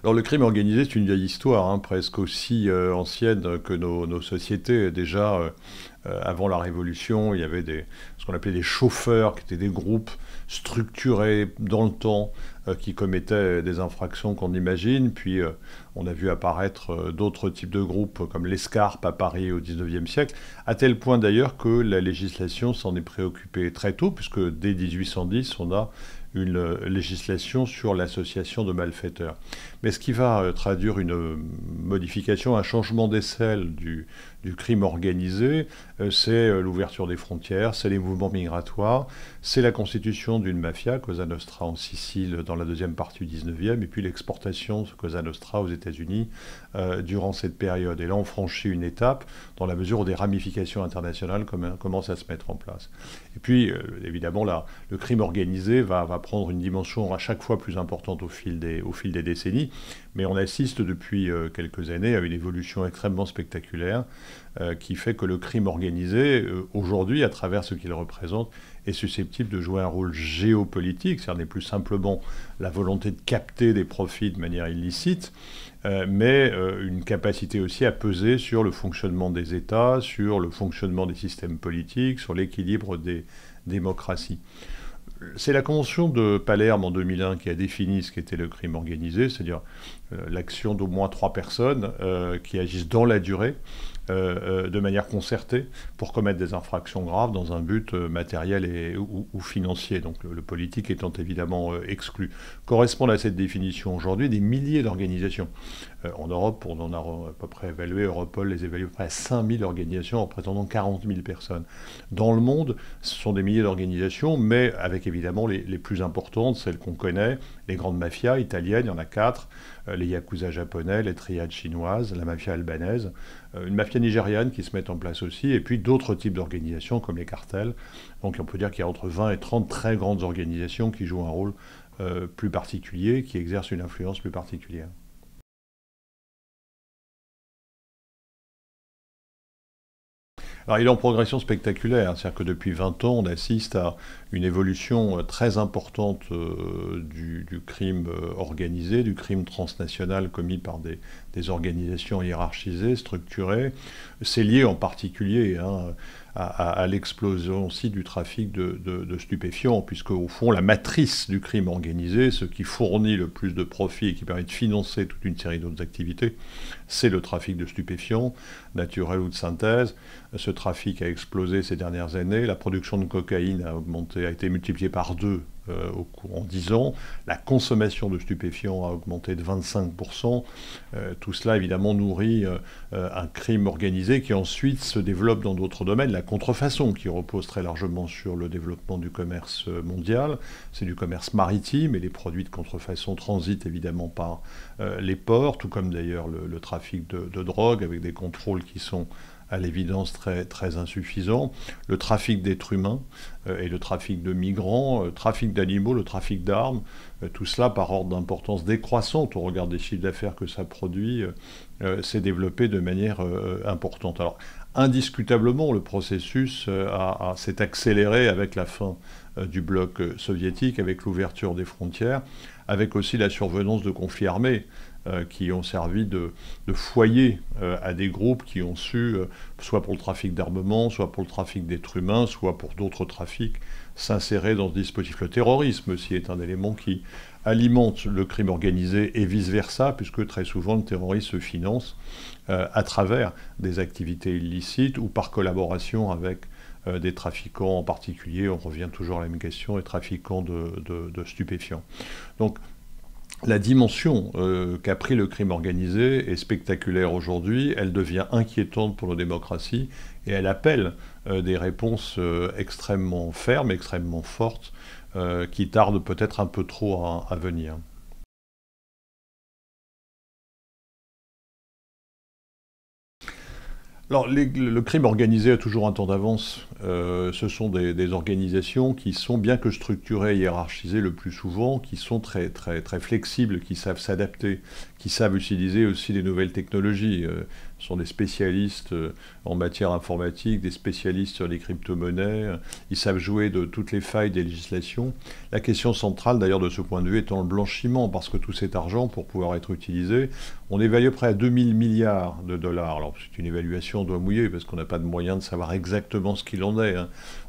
Alors le crime organisé, c'est une vieille histoire, hein, presque aussi ancienne que nos sociétés. Déjà, avant la Révolution, il y avait ce qu'on appelait des chauffeurs, qui étaient des groupes structurés dans le temps, qui commettaient des infractions qu'on imagine. Puis on a vu apparaître d'autres types de groupes, comme l'Escarpe à Paris au XIXe siècle, à tel point d'ailleurs que la législation s'en est préoccupée très tôt, puisque dès 1810, on a une législation sur l'association de malfaiteurs. Mais ce qui va traduire une modification, un changement d'aisselle du crime organisé, c'est l'ouverture des frontières, c'est les mouvements migratoires, c'est la constitution d'une mafia, Cosa Nostra en Sicile dans la deuxième partie du 19e, et puis l'exportation de Cosa Nostra aux États-Unis durant cette période. Et là, on franchit une étape dans la mesure où des ramifications internationales commencent à se mettre en place. Et puis, évidemment, là, le crime organisé va prendre une dimension à chaque fois plus importante au fil des décennies, mais on assiste depuis quelques années à une évolution extrêmement spectaculaire qui fait que le crime organisé, aujourd'hui, à travers ce qu'il représente, est susceptible de jouer un rôle géopolitique, c'est-à-dire n'est plus simplement la volonté de capter des profits de manière illicite, mais une capacité aussi à peser sur le fonctionnement des États, sur le fonctionnement des systèmes politiques, sur l'équilibre des démocraties. C'est la Convention de Palerme en 2001 qui a défini ce qu'était le crime organisé, c'est-à-dire l'action d'au moins 3 personnes qui agissent dans la durée, de manière concertée, pour commettre des infractions graves dans un but matériel ou financier, donc le politique étant évidemment exclu. Correspondent à cette définition aujourd'hui des milliers d'organisations. En Europe, on en a à peu près évalué, Europol les évalue à peu près à 5000 organisations représentant 40 000 personnes. Dans le monde, ce sont des milliers d'organisations, mais avec évidemment les plus importantes, celles qu'on connaît, les grandes mafias italiennes, il y en a 4, les yakuza japonais, les triades chinoises, la mafia albanaise, une mafia nigériane qui se met en place aussi, et puis d'autres types d'organisations comme les cartels. Donc on peut dire qu'il y a entre 20 et 30 très grandes organisations qui jouent un rôle plus particulier, qui exercent une influence plus particulière. Alors il est en progression spectaculaire, c'est-à-dire que depuis 20 ans, on assiste à une évolution très importante du crime organisé, du crime transnational commis par des organisations hiérarchisées, structurées. C'est lié en particulier à l'explosion aussi du trafic de stupéfiants, puisque au fond, la matrice du crime organisé, ce qui fournit le plus de profits et qui permet de financer toute une série d'autres activités, c'est le trafic de stupéfiants, naturels ou de synthèse. Ce trafic a explosé ces dernières années. La production de cocaïne a été multipliée par 2 en 10 ans. La consommation de stupéfiants a augmenté de 25%. Tout cela, évidemment, nourrit un crime organisé qui ensuite se développe dans d'autres domaines. La contrefaçon, qui repose très largement sur le développement du commerce mondial. C'est du commerce maritime, et les produits de contrefaçon transitent évidemment par les ports, tout comme d'ailleurs le trafic de drogue, avec des contrôles qui sont à l'évidence très, très insuffisant, le trafic d'êtres humains et le trafic de migrants, le trafic d'animaux, le trafic d'armes, tout cela par ordre d'importance décroissante au regard des chiffres d'affaires que ça produit, s'est développé de manière importante. Alors, indiscutablement, le processus s'est accéléré avec la fin du bloc soviétique, avec l'ouverture des frontières, avec aussi la survenance de conflits armés, qui ont servi de foyer à des groupes qui ont su, soit pour le trafic d'armement, soit pour le trafic d'êtres humains, soit pour d'autres trafics, s'insérer dans ce dispositif. Le terrorisme aussi est un élément qui alimente le crime organisé et vice-versa, puisque très souvent le terrorisme se finance à travers des activités illicites ou par collaboration avec des trafiquants en particulier. On revient toujours à la même question, les trafiquants de stupéfiants. Donc, la dimension qu'a pris le crime organisé est spectaculaire aujourd'hui, elle devient inquiétante pour nos démocraties et elle appelle des réponses extrêmement fermes, extrêmement fortes, qui tardent peut-être un peu trop à venir. Alors, le crime organisé a toujours un temps d'avance. Ce sont des organisations qui sont, bien que structurées et hiérarchisées le plus souvent, qui sont très, très, très flexibles, qui savent s'adapter, qui savent utiliser aussi les nouvelles technologies. Ce sont des spécialistes en matière informatique, des spécialistes sur les crypto-monnaies. Ils savent jouer de toutes les failles des législations. La question centrale, d'ailleurs, de ce point de vue, étant le blanchiment, parce que tout cet argent, pour pouvoir être utilisé, on évalue près à 2000 milliards de dollars. Alors, c'est une évaluation, on doit mouiller, parce qu'on n'a pas de moyen de savoir exactement ce qu'il en est.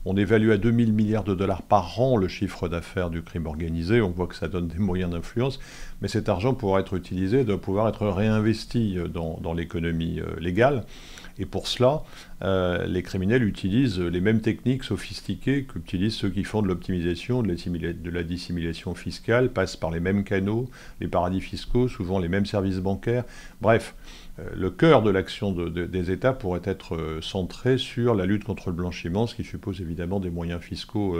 On évalue à 2000 milliards de dollars par an le chiffre d'affaires du crime organisé. On voit que ça donne des moyens d'influence. Mais cet argent, pour être utilisé, doit pouvoir être réinvesti dans l'économie légale. Et pour cela, les criminels utilisent les mêmes techniques sophistiquées qu'utilisent ceux qui font de l'optimisation, de la dissimulation fiscale, passent par les mêmes canaux, les paradis fiscaux, souvent les mêmes services bancaires. Bref, le cœur de l'action des États pourrait être centré sur la lutte contre le blanchiment, ce qui suppose évidemment des moyens fiscaux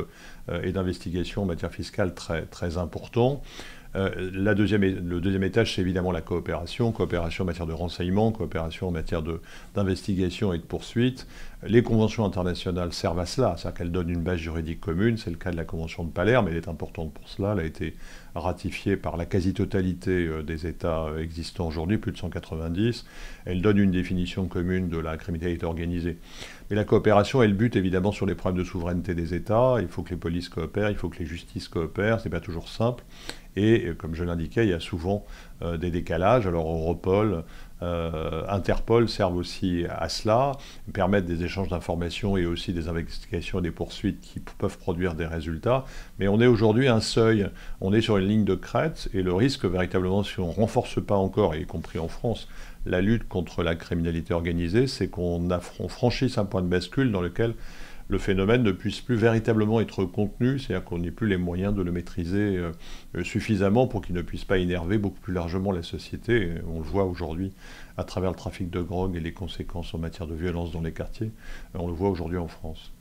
et d'investigation en matière fiscale très, très importants. Le deuxième étage, c'est évidemment la coopération en matière de renseignement, coopération en matière d'investigation et de poursuite. Les conventions internationales servent à cela, c'est-à-dire qu'elles donnent une base juridique commune. C'est le cas de la Convention de Palerme, elle est importante pour cela. Elle a été ratifiée par la quasi-totalité des États existants aujourd'hui, plus de 190. Elle donne une définition commune de la criminalité organisée. Mais la coopération, elle bute évidemment sur les problèmes de souveraineté des États. Il faut que les polices coopèrent, il faut que les justices coopèrent, ce n'est pas toujours simple. Et comme je l'indiquais, il y a souvent des décalages. Alors Europol, Interpol servent aussi à cela, permettent des échanges d'informations et aussi des investigations et des poursuites qui peuvent produire des résultats. Mais on est aujourd'hui à un seuil, on est sur une ligne de crête et le risque véritablement, si on ne renforce pas encore, y compris en France, la lutte contre la criminalité organisée, c'est qu'on franchisse un point de bascule dans lequel le phénomène ne puisse plus véritablement être contenu, c'est-à-dire qu'on n'ait plus les moyens de le maîtriser suffisamment pour qu'il ne puisse pas énerver beaucoup plus largement la société. Et on le voit aujourd'hui à travers le trafic de drogue et les conséquences en matière de violence dans les quartiers. On le voit aujourd'hui en France.